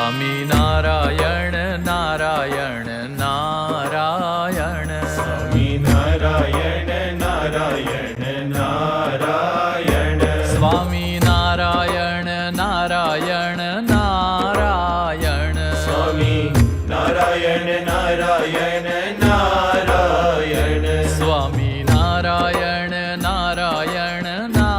स्वामी नारायण नारायण नारायण स्वामी नारायण नारायण नारायण स्वामी नारायण नारायण नारायण स्वामी नारायण नारायण नारायण स्वामी नारायण नारायण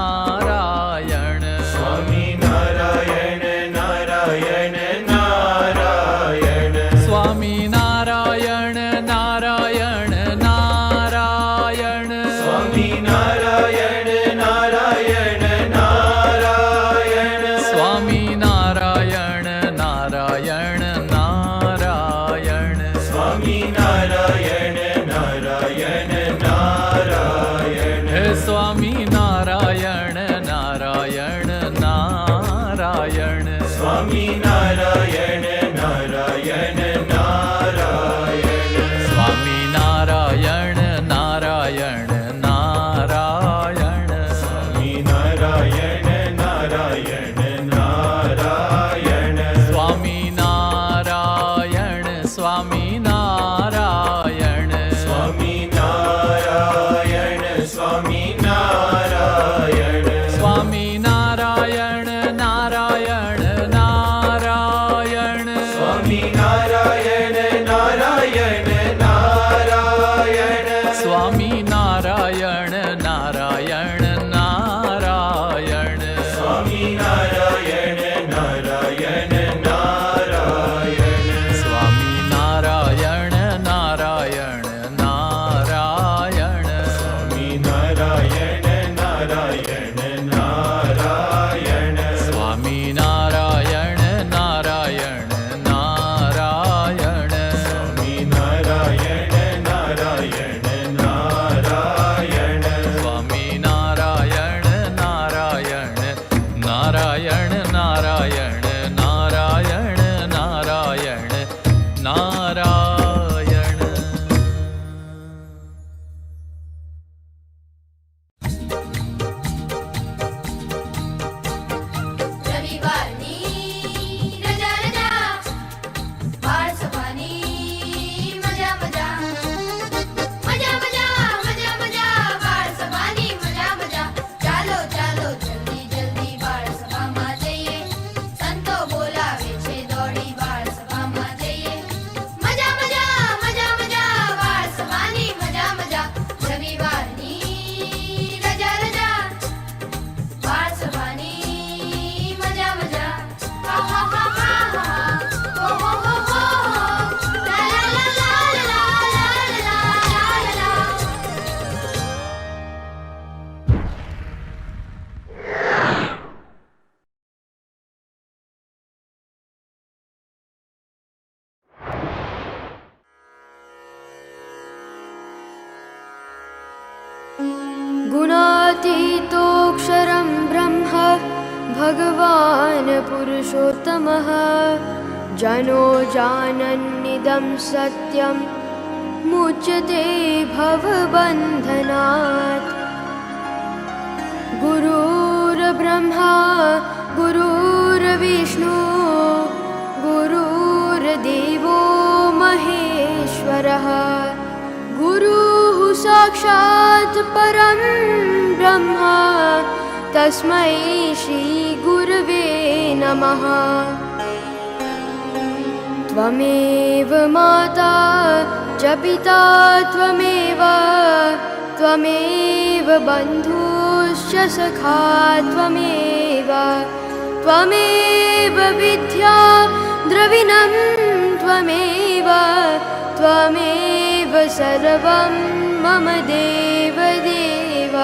नारायण स्वामी नारायण नारायण नारायण स्वामी नारायण नारायण नारायण स्वामी नारायण नारायण नारायण स्वामी नारायण नारायण नारायण स्वामी नारायण नारायण नारायण हे स्वामी नारायण नारायण नारायण स्वामी नारायण नारायण नारायण स्वामी नारायण नारायण नारायण स्वामी नारायण नारायण नारायण स्वामी नारायण स्वामी नारायण स्वामी नारायण स्वामी नारायण स्वामी नारायण नारायण नारायण स्वामी नारायण नारायण नारायण स्वामी नारायण नारायण नारायण स्वामी नारायण नारायण नारायण स्वामी नारायण नारायण नारायण स्वामी नारायण नारायण नारायण स्वामी नारायण नारायण नारायण स्वामी नारायण नारायण नारायण स्वामी नारायण नारायण नारायण नारायण नारायण नारायण नारायण रविवारनी रजा रजा बाळ सभानी मजा मजा मजा मजा मजा मजा बाळ सभानी मजा मजा ચાલો ચાલો જલ્દી જલ્દી બાળ સભામાં જઈએ સંતો બોલાવે છે દોડી બાળ સભામાં જઈએ મજા મજા મજા મજા બાળ સભાની મજા મજા રવિવારની રજા રજા બાળ સભાની મજા મજા હા હા હા હા હા હો હો હો હો લા લા લા લા લા લા લા લા લા गुणातीतोऽक्षरं ब्रह्म भगवान् पुरुषोत्तमः जनो जानन्निदं सत्यं मुच्यते भवबन्धनात् गुरुर्ब्रह्मा गुरुर्विष्णु गुरुर्देवो महेश्वरः गुरुः साक्षात् परं ब्रह्म तस्मै श्रीगुरवे नमः त्वमेव माता च पिता त्वमेव बन्धुश्च सखा त्वमेव विद्या द्रविणं त्वमेव सर्वं मम देवदेव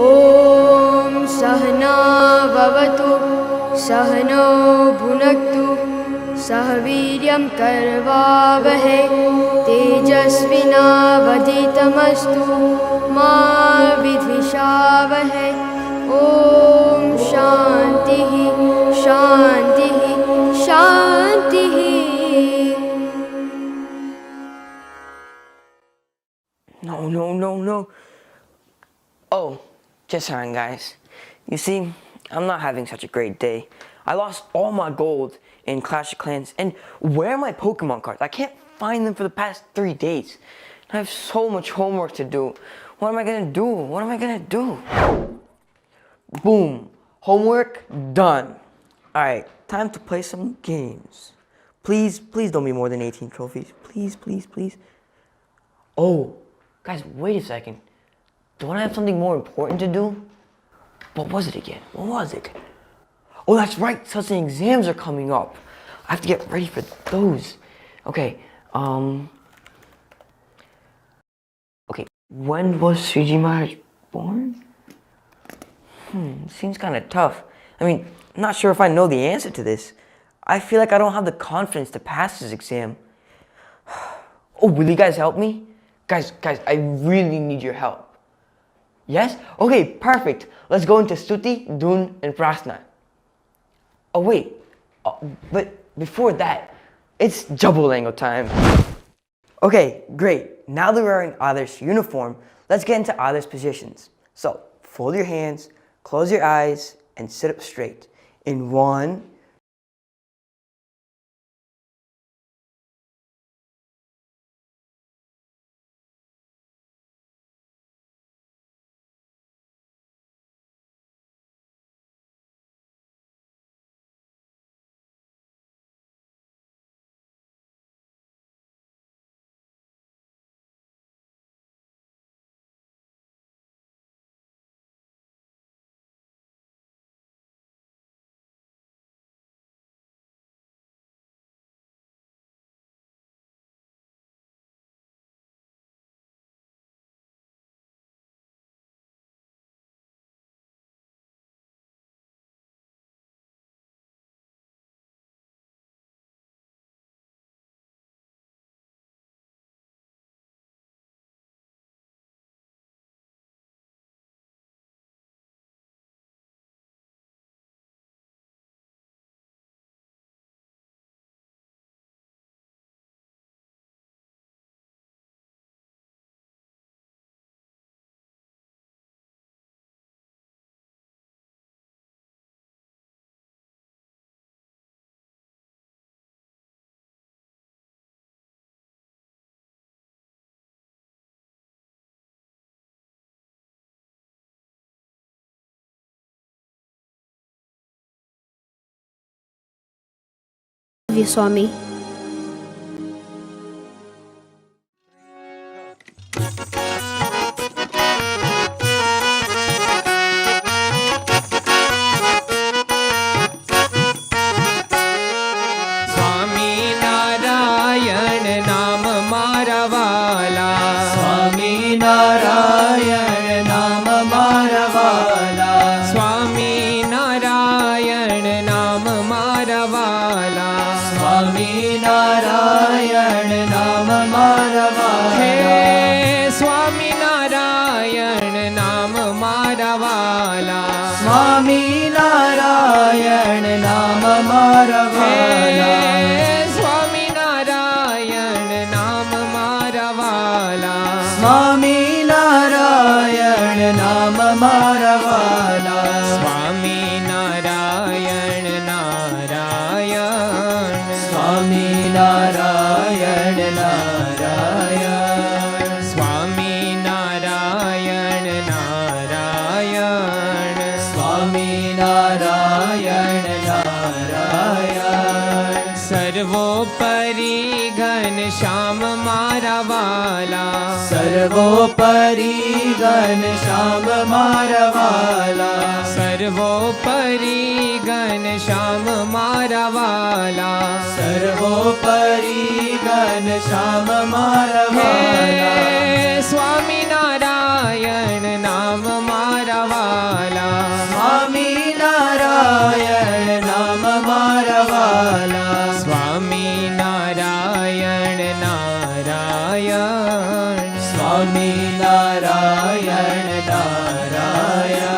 ॐ सहना भवतु सहनौ भुनक्तु सह वीर्यं करवावहै तेजस्विनावधीतमस्तु मा विद्विषावहै ॐ शान्तिः शान्तिः शान्तिः No. Oh, just hang, guys. You see, I'm not having such a great day. I lost all my gold in Clash of Clans. And where are my Pokemon cards? I can't find them for the past 3 days. I have so much homework to do. What am I gonna do? What am I gonna do? Boom. Homework done. Alright, time to play some games. Please don't be more than 18 trophies. Please. Oh, guys, wait a second. Don't I have something more important to do? What was it again? What was it? Oh, that's right. Such exams are coming up. I have to get ready for those. Okay, okay, when was Suji Maharaj born? Seems kind of tough. I mean, I'm not sure if I know the answer to this. I feel like I don't have the confidence to pass this exam. Oh, will you guys help me? Guys, I really need your help. Yes? Okay, perfect. Let's go into Stuti, Dun, and Prasna. Oh, wait. But before that, it's Jabolango time. Okay, great. Now that we're wearing Adar's uniform, let's get into Adar's positions. So, fold your hands, close your eyes, and sit up straight. In 1, you, Swami. Swami Narayan नाम मारा वाला स्वामी नारायण नाम मारा वाला स्वामी नारायण नाम मारा वाला स्वामी नारायण नाम मारा वाला हे स्वामी नारायण नाम मारा वाला स्वामी नारायण नाम मारा वाला हे स्वामी नारायण नाम मारा वाला स्वामी नारायण नाम मारा वाला स्वामी नारायण नारायण स्वामी नारायण नारायण स्वामी नारायण नारायण स्वामी नारायण नारायण सर्वोपरि घन श्याम मारा वाला सर्वोपरि घन श्याम मारा वाला सर्वोपरि घन श्याम मारा वाला सर्वोपरि घन श्याम मारा वाला हे स्वामी नारायण नाम मारा वाला स्वामी नारायण नाम मारा वाला स्वामी नारायण नारायण स्वामी नारायण नारायण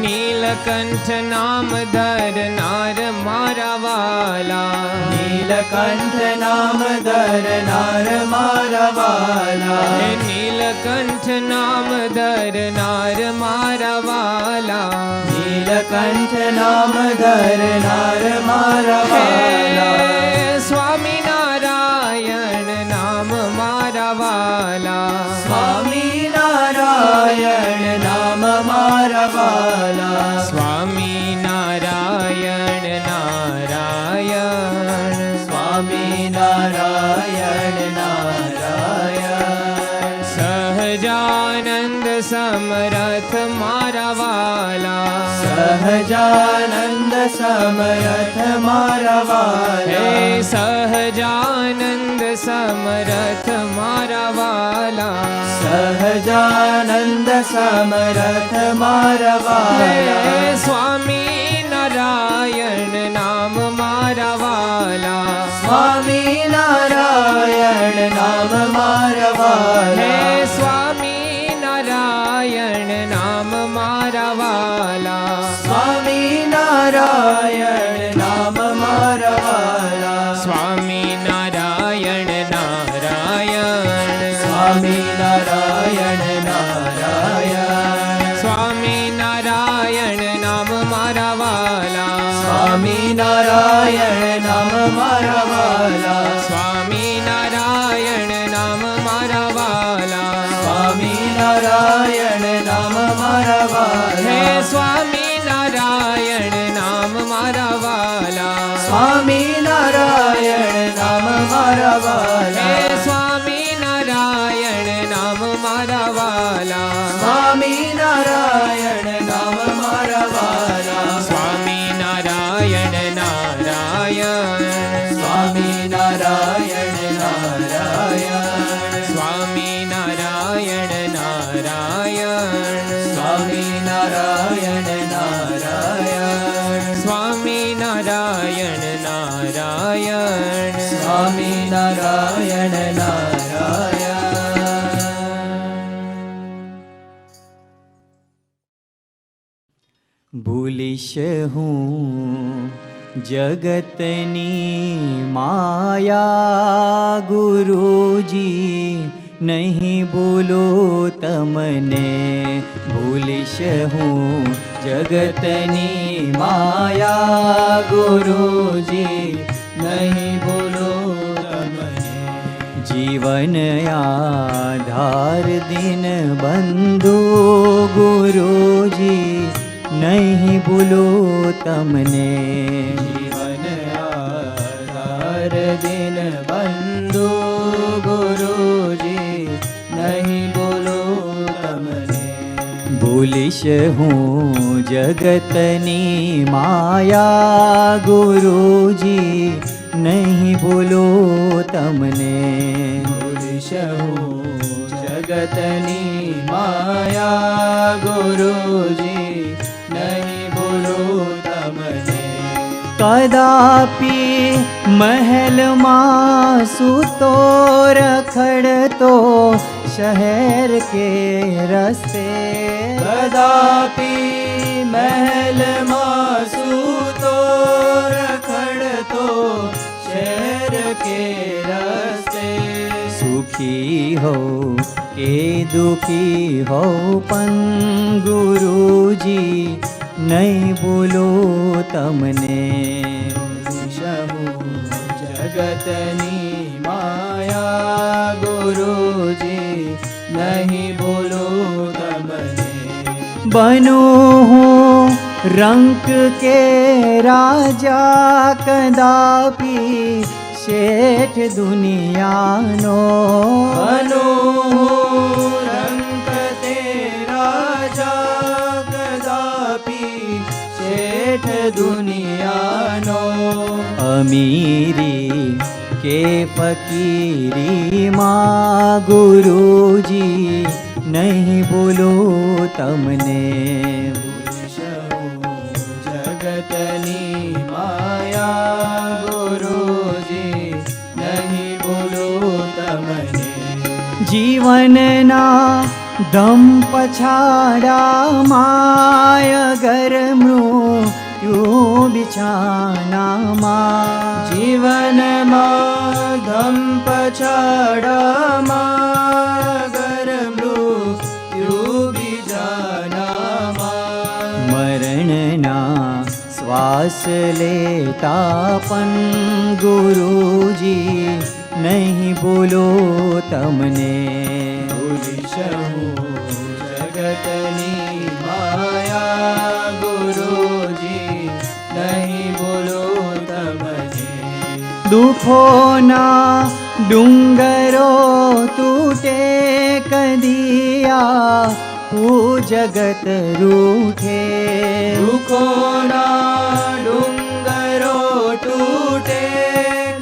नीलकंठ नाम धर नार मारा वाला नील નીલકંઠ નામ ધરનાર મારા વાલા, નીલકંઠ નામ ધરનાર મારા વાલા, નીલકંઠ નામ ધરનાર મારા વાલા, સ્વામી નારાયણ નામ મારા વાલા, સ્વામી નારાયણ નામ મારા વાલા, સ્વામી નારાયણ નારાયણ, સ્વામી નારાયણ નારાયણ, સહજાનંદ સમરથ મારા વાલા, સહજાનંદ સમરથ મારા વાલા, સહજાનંદ સમરથ મારા વાલા, સહજાનંદ સમરથ મારા વાલા, સ્વામી નારાયણ નામ મારા વાલા, સ્વામી નારાયણ નામ મારા વાલા, સ્વામી નારાયણ નામ મારા વાલા, સ્વામી નારાયણ નામ મારા વાલા, સ્વામી નારાયણ નારાયણ, સ્વામી નારાયણ નારાયણ, સ્વામી નારાયણ નામ મારા વાલા, સ્વામી નારાયણ નામ મારા વાલા, સ્વામી નારાયણ નામ મારા વાલા, સ્વામી નારાયણ નામ મારા વાલા, સ્વામી નારાયણ નામ મારા વાલા, સ્વામી નારાયણ નામ મારા વાલા, સ્વામી નારાયણ નામ મારા વાલા, સ્વામી નારાયણ નામ મારા વાલા, સ્વામી નારાયણ નારાયણ, સ્વામી નારાયણ નારાયણ, સ્વામી નારાયણ નારાયણ, સ્વામી નારાયણ નારાયણ, સ્વામી નારાયણ નારાયણ, સ્વામી નારાયણ નારાયણ. ભૂલીશ હું જગતની માયા ગુરુજી, નહીં ભૂલો તમને. ભૂલીશ હું જગતની માયા ગુરુજી, નહીં ભૂલો તમને. જીવન આધાર દિન બંધુ ગુરુજી, નહીં ભૂલો તમને. જીવન આધાર દિન બંધુ ગુરુજી, નહીં ભૂલો તમને. ભૂલીશ હું જગતની માયા ગુરુજી, નહીં ભૂલો તમને. ભૂલીશ હું જગતની માયા ગુરુજી, નહીં ભૂલો તમને. કદાપી મહેલમાં સૂતો રખડતો શહેર કે રસ્તે. કદાપી મહેલમાં સૂતો રખડતો શહેર કે રસ્તે. સુખી હો કે દુખી હો પણ ગુરુજી, નહીં ભૂલો તમને. જગતની માયા ગુરુજી, નહીં ભૂલો તમને. બનો હું રંક કે રાજા, કદાપી શેઠ દુનિયાનો. બનો રંક તે રાજા, કદાપી શેઠ દુનિયાનો. અમીરી કે ફકીરી માં ગુરુજી, નહીં ભૂલો તમને. જગતની માયા ગુરુજી, નહીં ભૂલો તમને. જીવનના ધમ પછાડા માય ગર મૃત્યુ બિછાનામાં જીવનમાં ધમ પછાડામાં ઘર મૃત્યુ બીજાનામાં મરણના શ્વાસ લેતા પણ ગુરુજી નહીં બોલો તમને ભૂલીશ હું જગતની માયા ગુરુજી નહીં બોલો તમને દુઃખોના ડુંગરો તૂટે કદિયા હું જગત રૂઠે દુઃખોના ડુંગરો તૂટે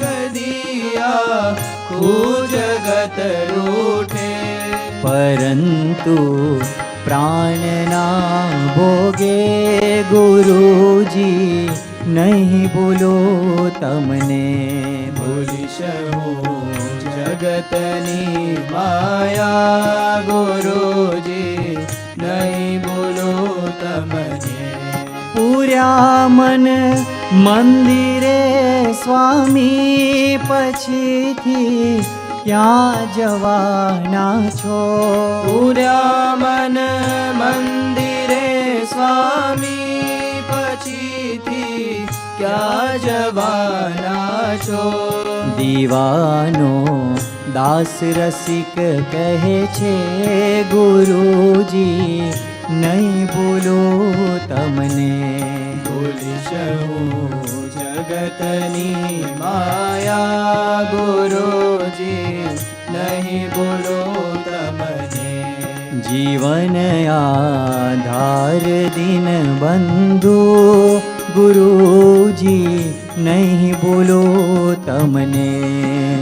કદિયા હું જગત રૂઠે પરંતુ પ્રાણના ભોગે ગુરુજી નહીં બોલો તમને ભૂલીશ હું જગતની માયા ગુરુજી નહીં બોલો તમને પૂર્યા મન મંદિરે સ્વામી પછીથી ક્યાં જવાના છો પૂર્યા મન મંદિરે સ્વામી પછીથી ક્યાં જવાના છો દીવાનો દાસ રસિક કહે છે ગુરુજી નહીં બોલો તમને ભૂલીશ હું જગતની માયા ગુરુજી નહીં બોલો તમને જીવન આધાર દિન બંધુ ગુરુજી નહીં બોલો તમને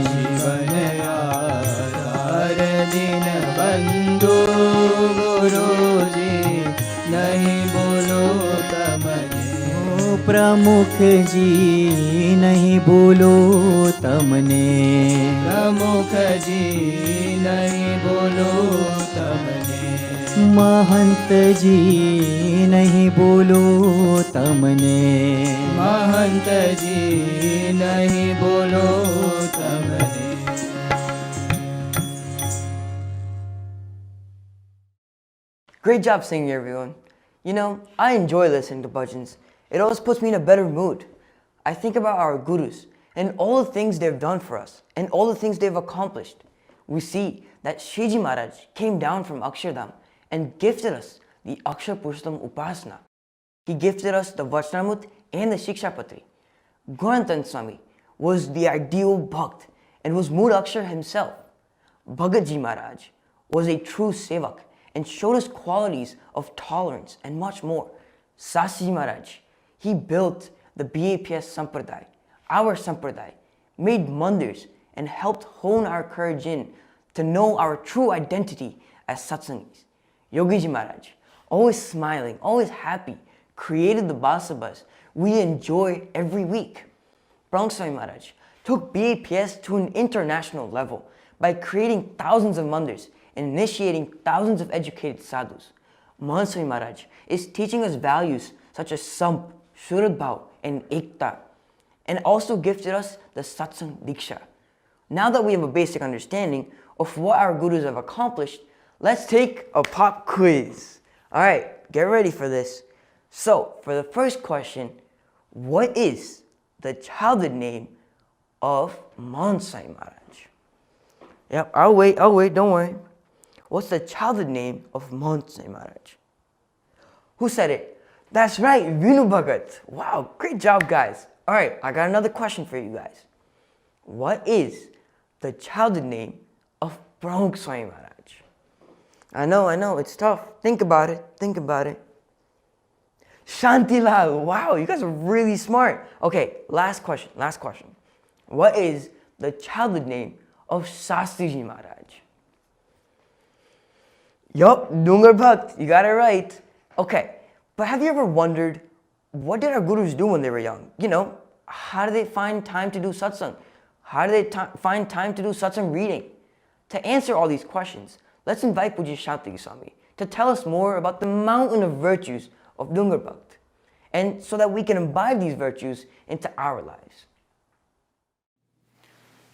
જીવન આધાર દિન બંધુ ગુરુજી નહીં બોલો તમને પ્રમુખજી નહીં બોલો તમને પ્રમુખજી નહીં બોલો તમને મહંતજી નહીં બોલો તમને મહંતજી નહીં બોલો તમને Great job singing, everyone. You know, I enjoy listening to bhajans. It always puts me in a better mood. I think about our gurus and all the things they've done for us and all the things they've accomplished. We see that Shiji Maharaj came down from Akshardham and gifted us the Akshar Purushottam Upasana. He gifted us the Vachnamut and the Shikshapatri. Gurantan Swami was the ideal Bhakt and was Mood Akshar himself. Bhagatji Maharaj was a true Sevak and showed us qualities of tolerance and much more. Sasiji Maharaj, he built the BAPS Sampradaya, our Sampradaya, made mandirs and helped hone our courage in to know our true identity as satsangis. Yogiji Maharaj, always smiling, always happy, created the Basabas we enjoy every week. Swami Maharaj took BAPS to an international level by creating thousands of mandirs and initiating thousands of educated sadhus. Swami Maharaj is teaching us values such as Samp, Shuradbhav, and Ekta, and also gifted us the Satsang Diksha. Now that we have a basic understanding of what our gurus have accomplished, let's take a pop quiz. Alright, get ready for this. So, for the first question, what is the childhood name of Swami Maharaj? Yep, I'll wait, don't worry. What's the childhood name of Swami Maharaj? Who said it? That's right, Vinu Bhagat. Wow, great job, guys. Alright, I got another question for you guys. What is the childhood name of Swami Maharaj? I know, it's tough. Think about it. Shantilal. Wow, you guys are really smart. Okay, last question. What is the childhood name of Shastriji Maharaj? Yup, Dungar Bhakt. You got it right. Okay, but have you ever wondered, what did our gurus do when they were young? You know, how do they find time to do satsang? How do they find time to do satsang reading? To answer all these questions, let's invite Pujya Shanti Swami to tell us more about the mountain of virtues of Dungar Bhakt. and so that we can imbibe these virtues into our lives.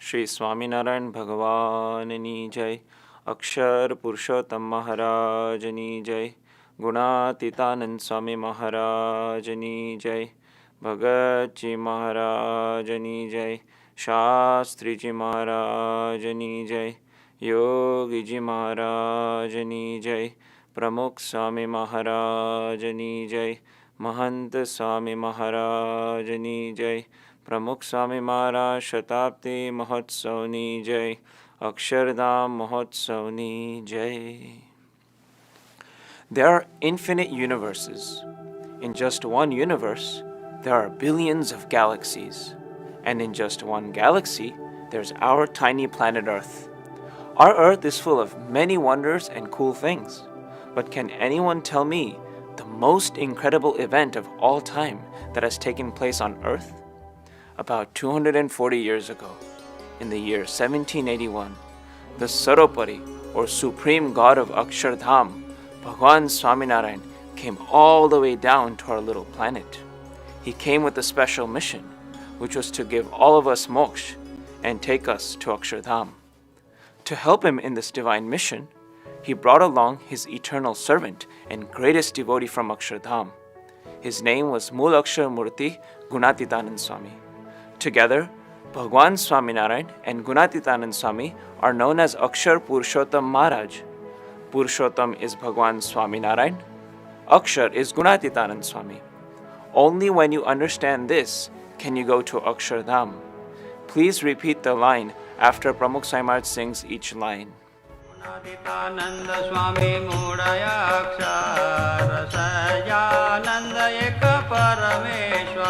Shri Swaminarayan भगवाननी जय, अक्षर पुरुषोत्तम महाराजनी जय, गुणातीतानंद स्वामी महाराजनी जय, भगत जी महाराजनी जय, शास्त्री जी महाराजनी जय, योगी जी महाराजनी जय, प्रमुख स्वामी महाराजनी जय, महंत स्वामी महाराजनी जय, प्रमुख स्वामी महाराज शताब्दी महोत्सवनी जय, अक्षरधाम महोत्सवनी जय. There are infinite universes. In just one universe, there are billions of galaxies. And in just one galaxy, there's our tiny planet Earth. Our Earth is full of many wonders and cool things. But can anyone tell me the most incredible event of all time that has taken place on Earth? About 240 years ago, in the year 1781, the Sarvopari, or Supreme God of Akshardham, Bhagwan Swaminarayan, came all the way down to our little planet. He came with a special mission, which was to give all of us moksha and take us to Akshardham. To help him in this divine mission, he brought along his eternal servant and greatest devotee from Akshardham. His name was Moolakshar Murti Gunatitanand Swami. Together, Bhagwan Swaminarayan and Gunatitanand Swami are known as Akshar Purushottam Maharaj. Purushottam is Bhagwan Swaminarayan. Akshar is Gunatitanand Swami. Only when you understand this can you go to Akshardham. Please repeat the line after Pramukh Sai Maharaj sings each line. Gunatitanand स्वामी मूढ़या अक्षर सजानंद एक परमेश्वर.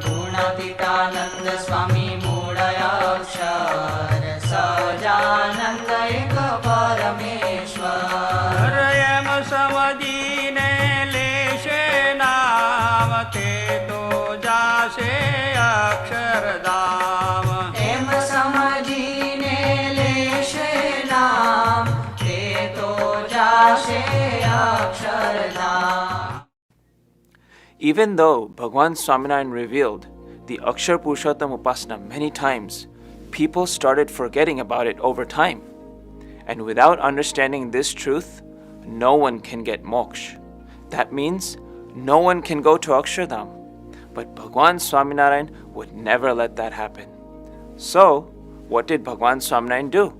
गुणातीतानंद स्वामी मूढ़या अक्षर सजानंद एक परमेश्वर. यम समझीने लेशे नाम ते तो जासे अक्षरधाम. एम समझीने लेशे नाम ते तो जाशे Akshardham. Even though Bhagwan Swaminarayan revealed the Akshar Purushottam Upasana many times, people started forgetting about it over time. And without understanding this truth, no one can get moksha. That means no one can go to Akshardham. But Bhagwan Swaminarayan would never let that happen. So, what did Bhagwan Swaminarayan do?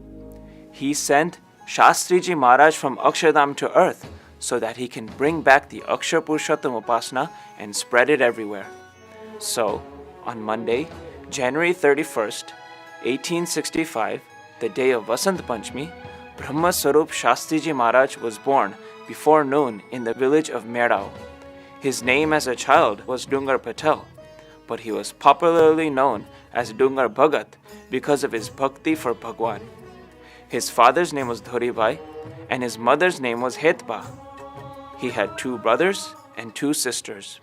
He sent Shastriji Maharaj from Akshardham to earth so that he can bring back the Akshar Purushottam Upasana and spread it everywhere. So, on Monday, January 31st, 1865, the day of Vasant Panchami, Brahma Sarup Shastriji Maharaj was born before noon in the village of Merao. His name as a child was Dungar Patel, but he was popularly known as Dungar Bhagat because of his bhakti for Bhagwan. His father's name was Dhoribai and his mother's name was Hetba. He had 2 brothers and 2 sisters.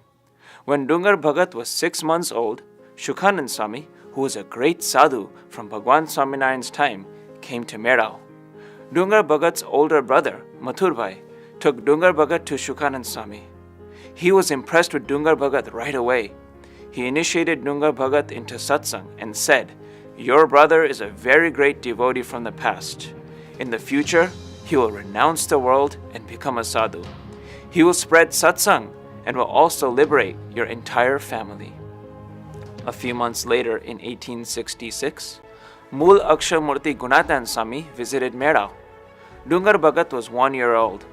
When Dungar Bhagat was 6 months old, Shukhanand Swami, who was a great sadhu from Bhagwan Swaminarayan's time, came to Merao. Dungar Bhagat's older brother, Mathurbai, took Dungar Bhagat to Shukhanand Swami. He was impressed with Dungar Bhagat right away. He initiated Dungar Bhagat into satsang and said, "Your brother is a very great devotee from the past. In the future, he will renounce the world and become a sadhu. He will spread satsang and will also liberate your entire family." A few months later, in 1866, Mool Akshar Murti Gunatan Swami visited Merao. Dungar Bhagat was 1 year old.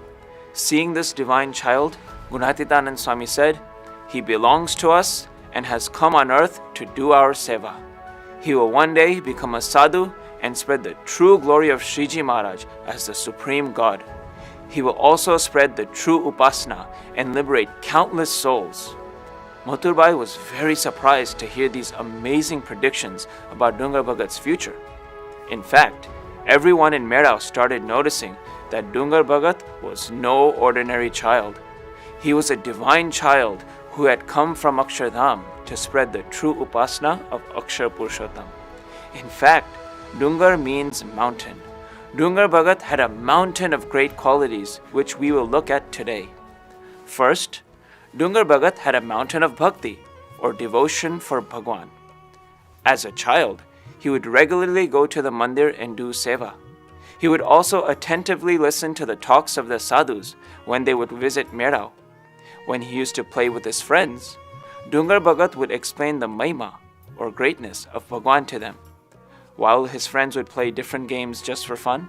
Seeing this divine child, Gunatitanand Swami said, "He belongs to us and has come on earth to do our seva. He will one day become a sadhu and spread the true glory of Sriji Maharaj as the Supreme God. He will also spread the true upasana and liberate countless souls." Mathurbai was very surprised to hear these amazing predictions about Dungar Bhagat's future. In fact, everyone in Merao started noticing that Dungar Bhagat was no ordinary child. He was a divine child who had come from Akshardham to spread the true upasana of Akshar Purushottam. In fact, Dungar means mountain. Dungar Bhagat had a mountain of great qualities which we will look at today. First, Dungar Bhagat had a mountain of bhakti, or devotion for Bhagwan. As a child, he would regularly go to the mandir and do seva. He would also attentively listen to the talks of the sadhus when they would visit Merao. When he used to play with his friends, Dungar Bhagat would explain the mahima, or greatness, of Bhagwan to them. While his friends would play different games just for fun,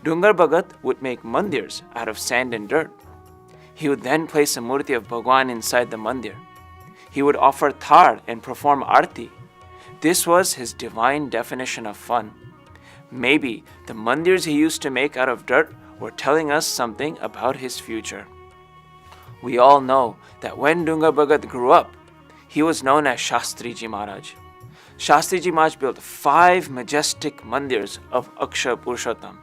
Dungar Bhagat would make mandirs out of sand and dirt. He would then place a murti of Bhagwan inside the mandir. He would offer thar and perform arti. This was his divine definition of fun. Maybe the mandirs he used to make out of dirt were telling us something about his future. We all know that when Dungar Bhagat grew up, he was known as Shastriji Maharaj. Shastriji Maharaj built 5 majestic mandirs of Akshar Purushottam.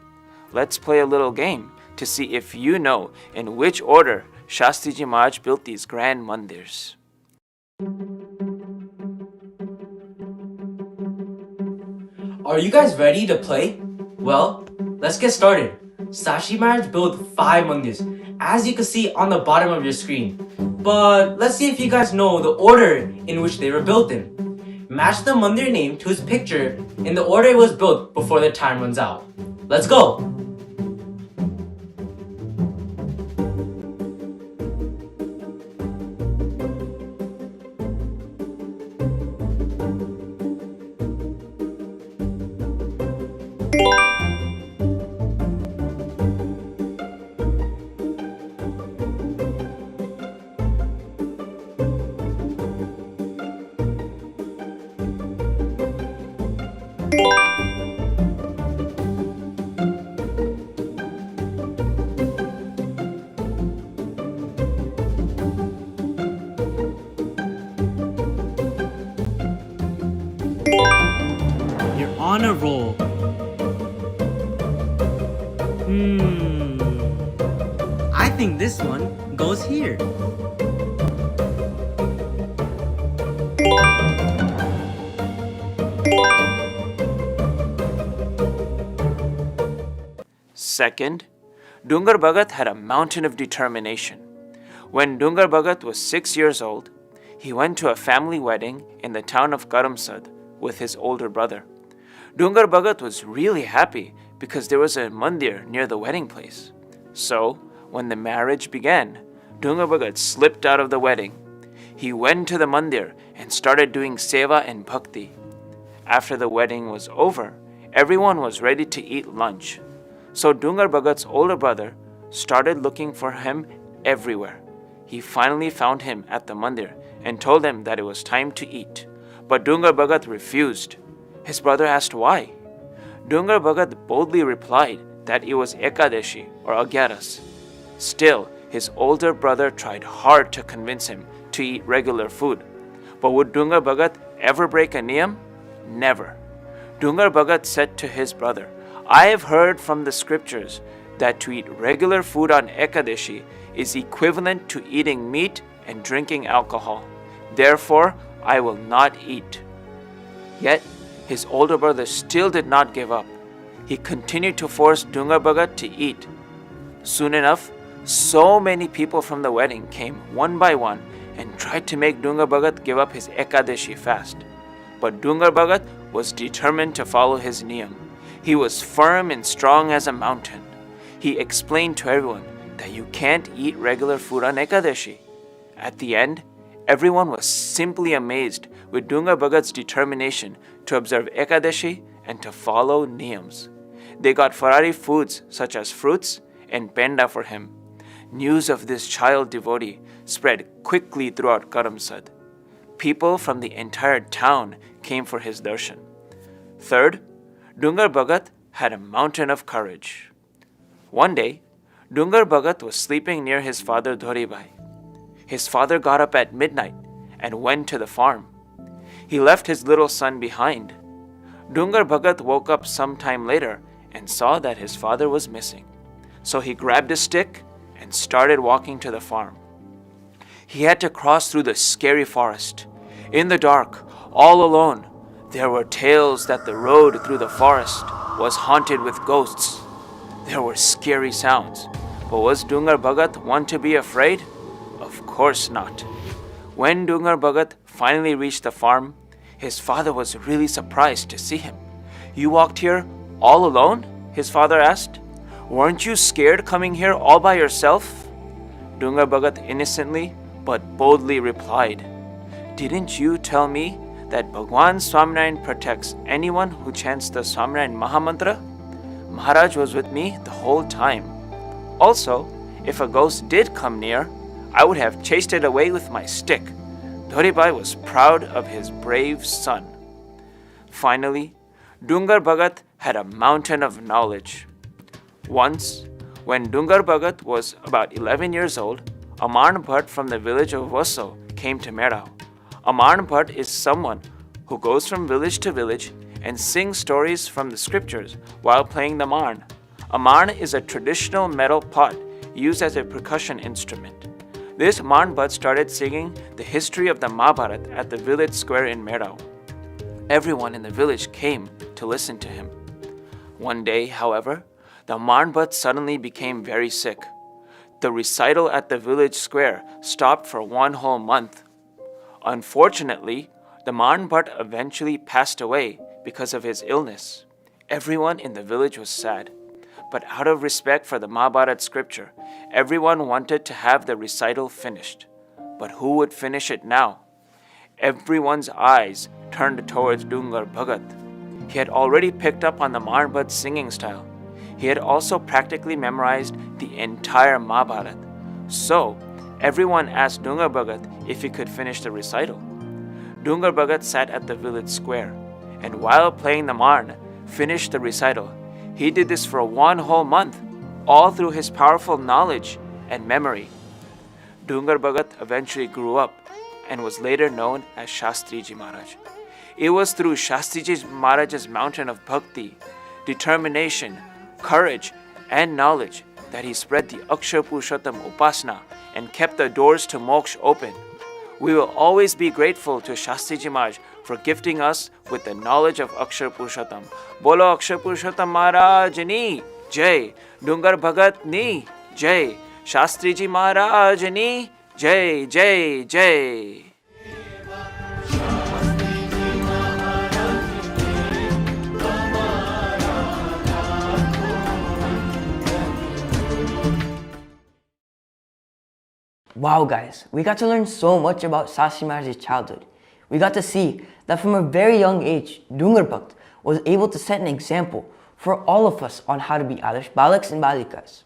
Let's play a little game to see if you know in which order Shastriji Maharaj built these grand mandirs. Are you guys ready to play? Well, let's get started. Shastriji Maharaj built 5 mandirs, as you can see on the bottom of your screen. But let's see if you guys know the order in which they were built in. Match the mandir name to his picture in the order it was built before the time runs out. Let's go! You're on a roll. I think this one goes here. Second, Dungar Bhagat had a mountain of determination. When Dungar Bhagat was 6 years old, he went to a family wedding in the town of Karamsad with his older brother. Dungar Bhagat was really happy because there was a mandir near the wedding place. So, when the marriage began, Dungar Bhagat slipped out of the wedding. He went to the mandir and started doing seva and bhakti. After the wedding was over, everyone was ready to eat lunch. So Dungar Bhagat's older brother started looking for him everywhere. He finally found him at the mandir and told him that it was time to eat. But Dungar Bhagat refused. His brother asked why. Dungar Bhagat boldly replied that it was Ekadashi or Agyaras. Still, his older brother tried hard to convince him to eat regular food. But would Dungar Bhagat ever break a niyam? Never. Dungar Bhagat said to his brother, I have heard from the scriptures that to eat regular food on Ekadashi is equivalent to eating meat and drinking alcohol. Therefore, I will not eat. Yet, his older brother still did not give up. He continued to force Dungar Bhagat to eat. Soon enough, so many people from the wedding came one by one and tried to make Dungar Bhagat give up his Ekadashi fast. But Dungar Bhagat was determined to follow his niyam. He was firm and strong as a mountain. He explained to everyone that you can't eat regular food on Ekadashi. At the end, everyone was simply amazed with Dungar Bhagat's determination to observe Ekadashi and to follow niyams. They got Ferrari foods such as fruits and penda for him. News of this child devotee spread quickly throughout Karamsad. People from the entire town came for his darshan. Third, Dungar Bhagat had a mountain of courage. One day, Dungar Bhagat was sleeping near his father Dhoribai. His father got up at midnight and went to the farm. He left his little son behind. Dungar Bhagat woke up some time later and saw that his father was missing. So he grabbed a stick and started walking to the farm. He had to cross through the scary forest. In the dark, all alone, there were tales that the road through the forest was haunted with ghosts. There were scary sounds. But was Dungar Bhagat one to be afraid? Of course not. When Dungar Bhagat finally reached the farm, his father was really surprised to see him. "You walked here all alone?" his father asked. "Weren't you scared coming here all by yourself?" Dungar Bhagat innocently but boldly replied, "Didn't you tell me that Bhagwan Swaminarayan protects anyone who chants the Swaminarayan Mahamantra? Maharaj was with me the whole time. Also, if a ghost did come near, I would have chased it away with my stick." Dhoribai was proud of his brave son. Finally, Dungar Bhagat had a mountain of knowledge. Once, when Dungar Bhagat was about 11 years old, Aman Bhatt from the village of Vaso came to Merau. Aman Bhatt is someone who goes from village to village and sings stories from the scriptures while playing the marn. A marn is a traditional metal pot used as a percussion instrument. This marn Bhatt started singing the history of the Mahabharata at the village square in Merau. Everyone in the village came to listen to him. One day, however, the marn Bhatt suddenly became very sick. The recital at the village square stopped for 1 whole month. Unfortunately, the marn Bhatt eventually passed away because of his illness. Everyone in the village was sad, but out of respect for the Mahabharata scripture, everyone wanted to have the recital finished. But who would finish it now? Everyone's eyes turned towards Dungar Bhagat. He had already picked up on the marn Bhatt's singing style. He had also practically memorized the entire Mahabharata. So, everyone asked Dungar Bhagat if he could finish the recital. Dungar Bhagat sat at the village square, and while playing the marn, finished the recital. He did this for 1 whole month, all through his powerful knowledge and memory. Dungar Bhagat eventually grew up and was later known as Shastriji Maharaj. It was through Shastriji Maharaj's mountain of bhakti, determination, courage, and knowledge that he spread the Akshar Purushottam Upasana and kept the doors to moksha open. We will always be grateful to Shastriji Maharaj for gifting us with the knowledge of Akshar Purushottam. Bolo Akshar Purushottam Maharaj ni Jai, Dungar Bhagat ni Jai, Shastriji Maharaj ni Jai, Jai, Jai. Wow guys, we got to learn so much about Shastriji Maharaj's childhood. We got to see that from a very young age, Dungar Bhakt was able to set an example for all of us on how to be Adarsh Balaks and Balikas.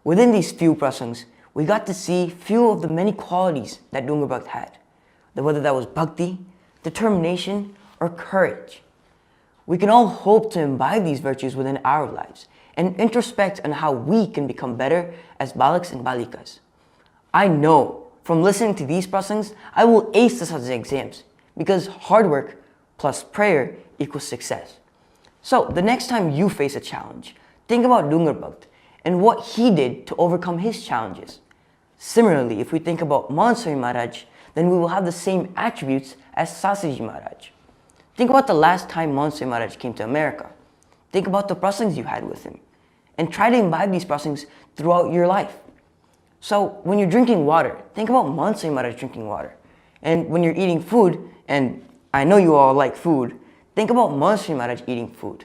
Within these few prasangs, we got to see few of the many qualities that Dungar Bhakt had, whether that was bhakti, determination, or courage. We can all hope to imbibe these virtues within our lives and introspect on how we can become better as Balaks and Balikas. I know from listening to these prasangs, I will ace the Sadhya exams because hard work plus prayer equals success. So the next time you face a challenge, think about Dungar Bhakt and what he did to overcome his challenges. Similarly, if we think about Mansuri Maharaj, then we will have the same attributes as Shastriji Maharaj. Think about the last time Mansuri Maharaj came to America. Think about the prasangs you had with him and try to imbibe these prasangs throughout your life. So when you're drinking water, think about Mansuri Maharaj drinking water. And when you're eating food, and I know you all like food, think about Mansuri Maharaj eating food.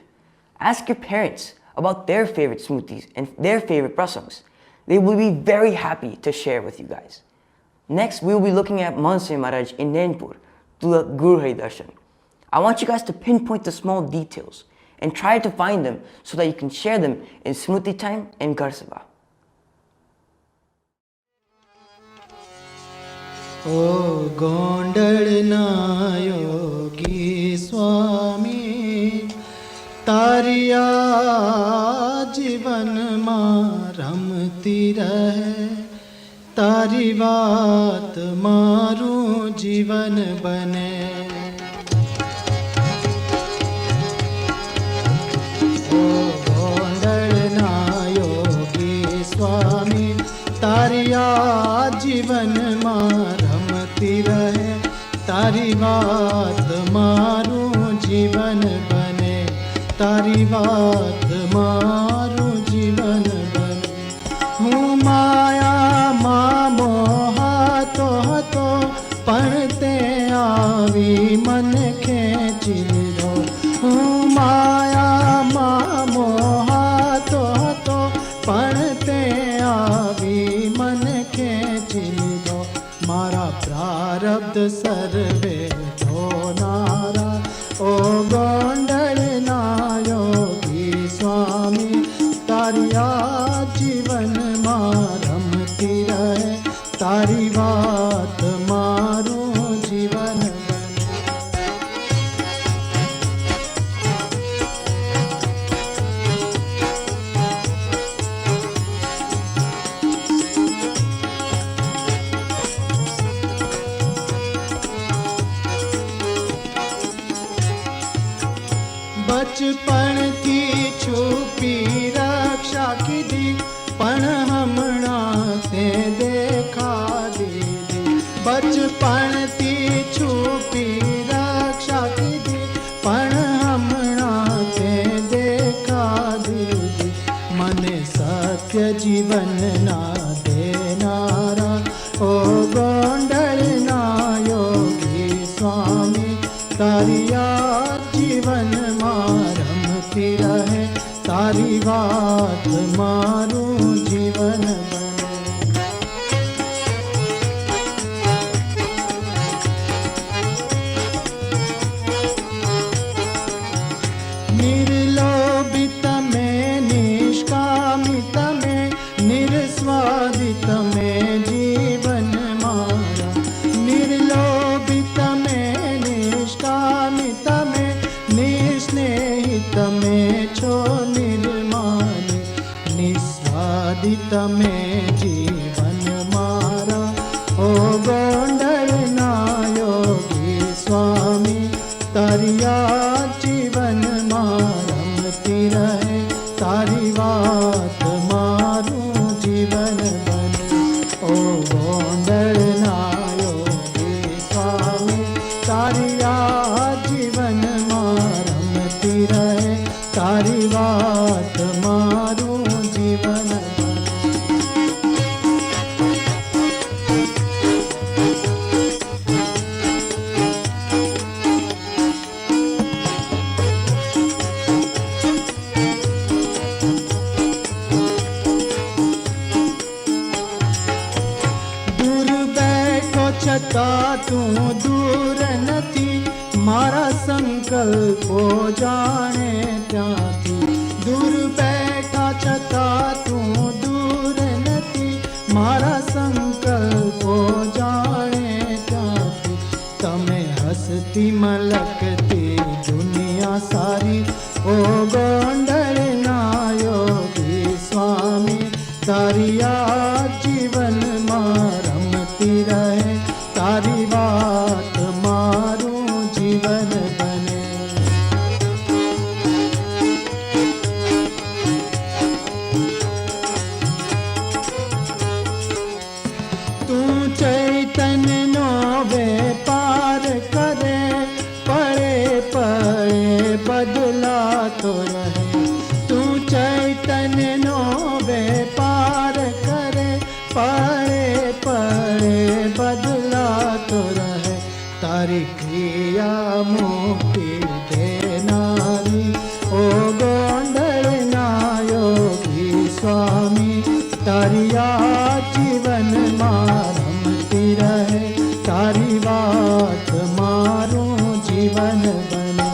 Ask your parents about their favorite smoothies and their favorite prasangs. They will be very happy to share with you guys. Next, we will be looking at Mansuri Maharaj in Nainpur to the Guru Hari Darshan. I want you guys to pinpoint the small details and try to find them so that you can share them in Smriti time and Ghar Sabha. O Gondalna Yogi Swami Tariya Jivan ma ramti rahe Tari baat maru jivan bane O Gondalna Yogi Swami Tariya Jivan ma रहे तारी बात मारू जीवन बने तारी बात मारू जीवन बने हूँ माया मा मोहा લીધો હું માયામાં મોહાતો હતો પણ તે આવી મને ખેંચી લીધો મારા પ્રારબ્ધ સર્વે ધોનારા ઓ ગોંડલના યોગી સ્વામી તારી આ જીવનમાં રમતી રહે તારી વાત મારું જીવન બને બચપણથી છુપી રક્ષા કીધી પણ હમણાં તે દેખા દીધી બચપણથી છુપી રક્ષા કીધી પણ હમણાં તે દેખા દીધી મને સત્ય જીવનના દેનારા ઓ ગોંડલના યોગી સ્વામી તારી આ જીવનમાં રમતી રહે તારી વાત મારું જીવન બને નિર્લોભી તમે નિષ્કામી તમે નિર્સ્વાદી તમે જીવન મારા નિર્લોભી તમે નિષ્કામી તમે નિસ્નેહી તમે છો નિર્માની નિસ્વાદી તમે જીવન મારા ઓ ગોંડલના યોગી સ્વામી તારી આ જીવનમાં રમતી રહે તારી વાત મારું જીવન બને ઓ ગોંડલના યોગી સ્વામી તારી આ જીવનમાં રમતી રહે તારી વાત મારું જીવન બને દૂર બેઠો છતાં તું દૂર નથી મારા સંકલ્પો જાણે ત્યાંથી દૂર બેઠા છતાં તું દૂર નથી મારા સંકલ્પો જાણે ત્યાંથી તમે હસતી મલકતી દુનિયા સારી ઓ ગોંડલના યોગી સ્વામી તારી આ જીવનમાં રમતી રહે તારી વાત મારું જીવન બને તું ચૈતન્યનો વેપાર કરે પળે પળે બદલાતો રહે તું ચૈતન્યનો વેપાર કરે પળે પળે બદલાતો રહે તારી ક્રિયા મુક્તિ દેનારી ઓ ગોંડલના યોગી સ્વામી તારી આ જીવનમાં રમતી રહે તારી વાત મારું જીવન બને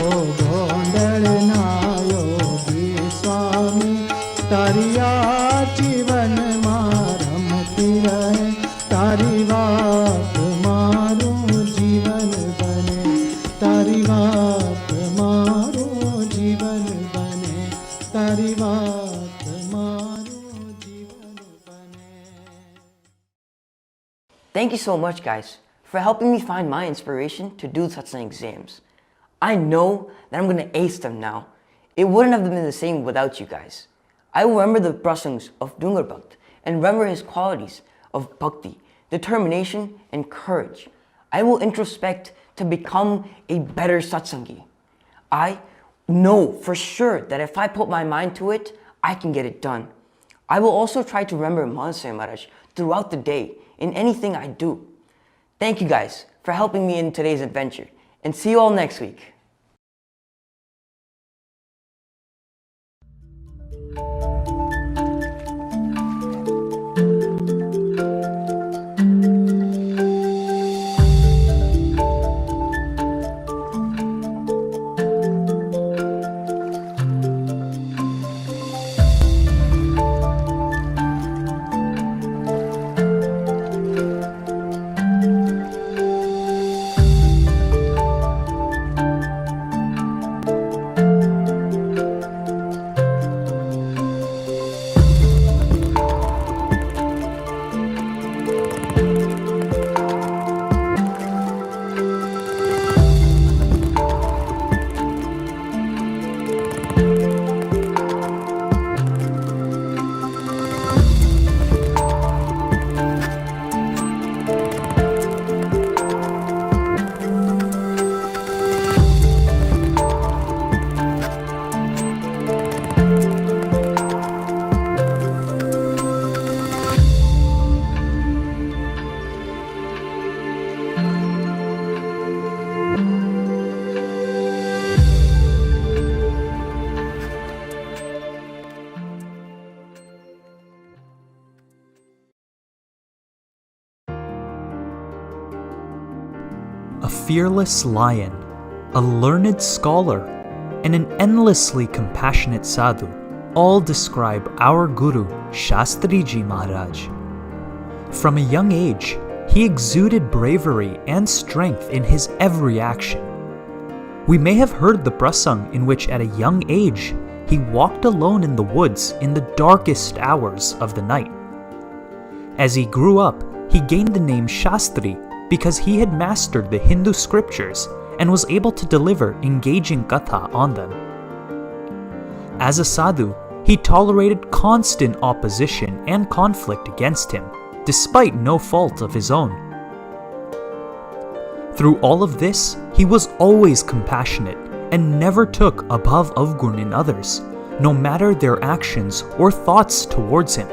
ઓ ગોંડલના યોગી સ્વામી તારી આ જીવનમાં રમતી રહે તારી વાત મારું જીવન બને તારી વાત મારું જીવન બને તારી વાત મારું જીવન બને Thank you so much, guys, for helping me find my inspiration to do satsang exams. I know that I'm going to ace them now. It wouldn't have been the same without you guys. I will remember the prasangs of Dungar Bhakt and remember his qualities of bhakti, determination, and courage. I will introspect to become a better satsangi. I know for sure that if I put my mind to it, I can get it done. I will also try to remember Mansai Maharaj throughout the day in anything I do. Thank you guys for helping me in today's adventure, and see you all next week. A fearless lion, a learned scholar, and an endlessly compassionate sadhu all describe our Guru Shastriji Maharaj. From a young age, he exuded bravery and strength in his every action. We may have heard the prasang in which at a young age he walked alone in the woods in the darkest hours of the night. As he grew up, he gained the name Shastri because he had mastered the Hindu scriptures and was able to deliver engaging katha on them. As a sadhu, he tolerated constant opposition and conflict against him, despite no fault of his own. Through all of this, he was always compassionate and never took above avgun in others, no matter their actions or thoughts towards him.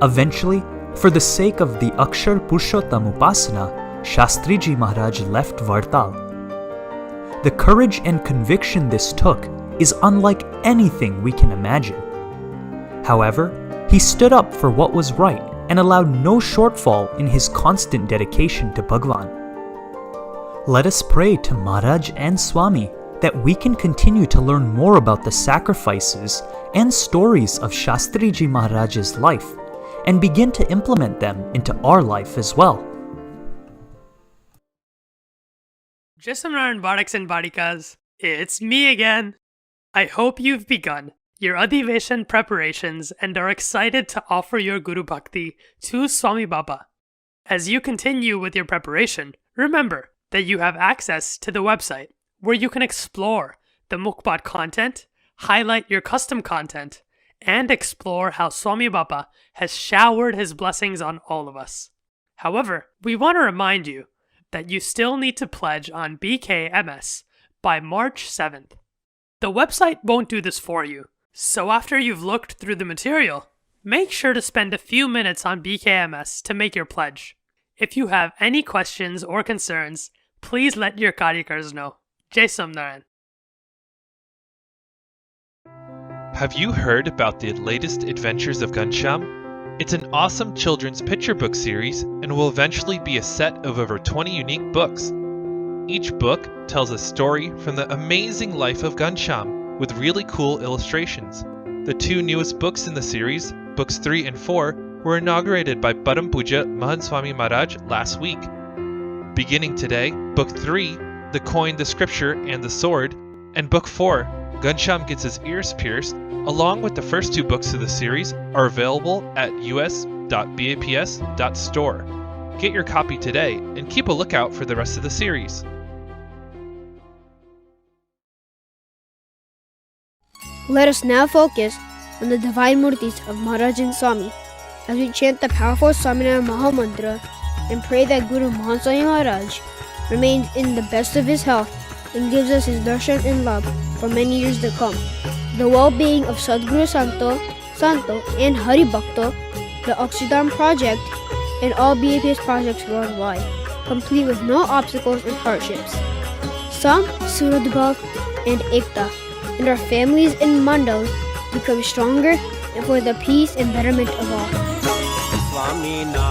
Eventually, for the sake of the Akshar Purushottam Upasana, Shastriji Maharaj left Vartal. The courage and conviction this took is unlike anything we can imagine. However, he stood up for what was right and allowed no shortfall in his constant dedication to Bhagwan. Let us pray to Maharaj and Swami that we can continue to learn more about the sacrifices and stories of Shastriji Maharaj's life and begin to implement them into our life as well. Jaisamnaran Baraks and Balikas, it's me again. I hope you've begun your Adhiveshan preparations and are excited to offer your Guru Bhakti to Swami Baba. As you continue with your preparation, remember that you have access to the website where you can explore the Mukbad content, highlight your custom content, and explore how Swami Baba has showered his blessings on all of us. However, we want to remind you that you still need to pledge on BKMS by March 7th. The website won't do this for you, so after you've looked through the material, make sure to spend a few minutes on BKMS to make your pledge. If you have any questions or concerns, please let your Karyakars know. Jai Somnaran. Have you heard about the latest adventures of Ghanshyam? It's an awesome children's picture book series and will eventually be a set of over 20 unique books. Each book tells a story from the amazing life of Ghanshyam with really cool illustrations. The two newest books in the series, books 3 and 4, were inaugurated by Param Puja Mahan Swami Maharaj last week. Beginning today, book 3, The Coin, the Scripture, and the Sword, and book 4, Ghanshyam Gets His Ears Pierced, along with the first 2 books of the series, are available at us.baps.store. Get your copy today and keep a lookout for the rest of the series. Let us now focus on the divine murtis of Maharaj and Swami as we chant the powerful Swaminarayan Maha Mantra and pray that Guru Mahan Swami Maharaj remains in the best of his health and gives us his darshan and love for many years to come. The well-being of Sadguru Santo, and Hari Bhakto, the Akshardham project, and all BAPS projects worldwide. complete with no obstacles and hardships. Some Suradbhav and Ekta and our families in Mandal become stronger and for the peace and betterment of all. Swami Na.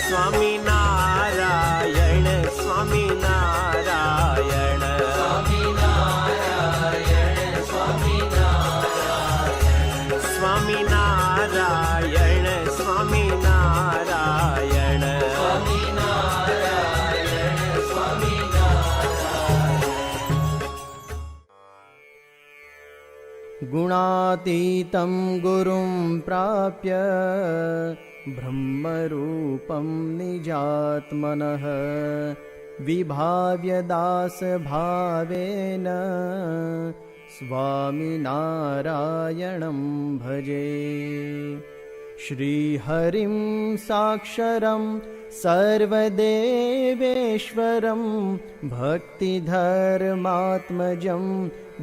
Swami Narayan, Swami Narayan, Swami Narayan, Swami Narayan, Swami Narayan, Swami Narayan, Swami Narayan, Swami Narayan. गुणातीतं गुरुं प्राप्य ब्रह्मरूपं निजात्मनः विभाव्य दासभावेन स्वामिनारायणं भजे। श्रीहरिं साक्षरं सर्वदेवेश्वरं भक्तिधर्मात्मजं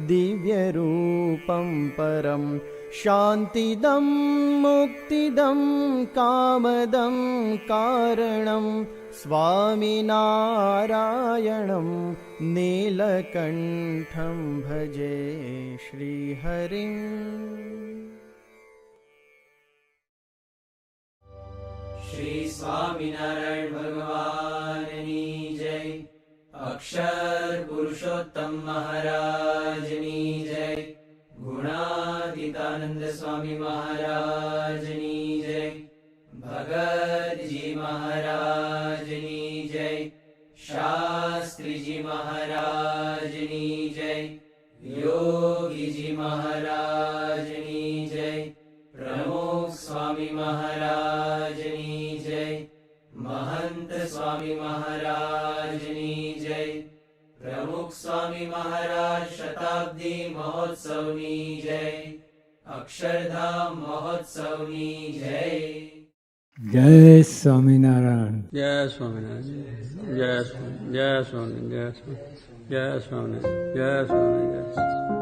दिव्यरूपं परं शान्तिदं मुक्तिदं कामदं कारणं स्वामिनारायणं नीलकण्ठं भजे श्रीहरिम्। श्री स्वामिनारायण भगवान की जय। अक्षर पुरुषोत्तम महाराज की जय। गुणातीतानंद स्वामी महाराज की जय। भगत जी महाराज की जय। शास्त्री जी महाराज की जय। योगी जी महाराज की जय। प्रमुख स्वामी महाराज की जय। महंत स्वामी महाराज की जय। प्रमुख स्वामी महाराज शताब्दी महोत्सव की जय। अक्षरधाम महोत्सव की जय। जय स्वामीनारायण। जय स्वामीनारायण, जय स्वामी, जय स्वामी, जय स्वामी, जय स्वामी, जय स्वामी, जय स्वामी।